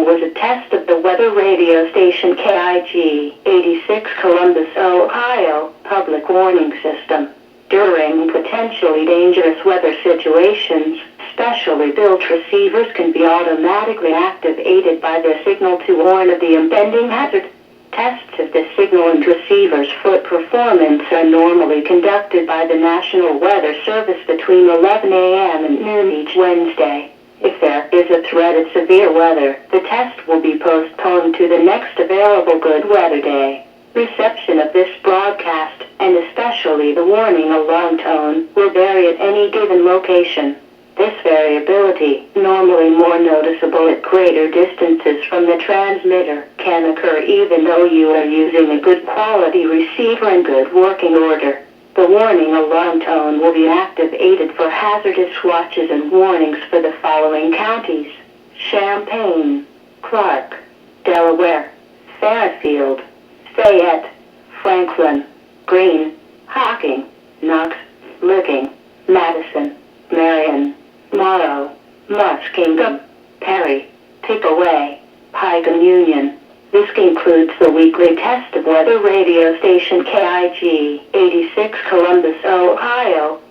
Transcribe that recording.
was a test of the weather radio station KIG 86 Columbus, Ohio, public warning system. During potentially dangerous weather situations, specially built receivers can be automatically activated by the signal to warn of the impending hazard. Tests of the signal and receiver's foot performance are normally conducted by the National Weather Service between 11 a.m. and noon each Wednesday. If there is a threat of severe weather, the test will be postponed to the next available good weather day. Reception of this broadcast, and especially the warning alarm tone, will vary at any given location. This variability, normally more noticeable at greater distances from the transmitter, can occur even though you are using a good quality receiver in good working order. The warning alarm tone will be activated for hazardous watches and warnings for the following counties: Champaign, Clark, Delaware, Fairfield, Fayette, Franklin, Greene, Hocking, Knox, Licking, Madison, Marion, Morrow, Muskingum, Perry, Pickaway, Pike and Union. This concludes the weekly test of weather radio station KIG 86 Columbus, Ohio.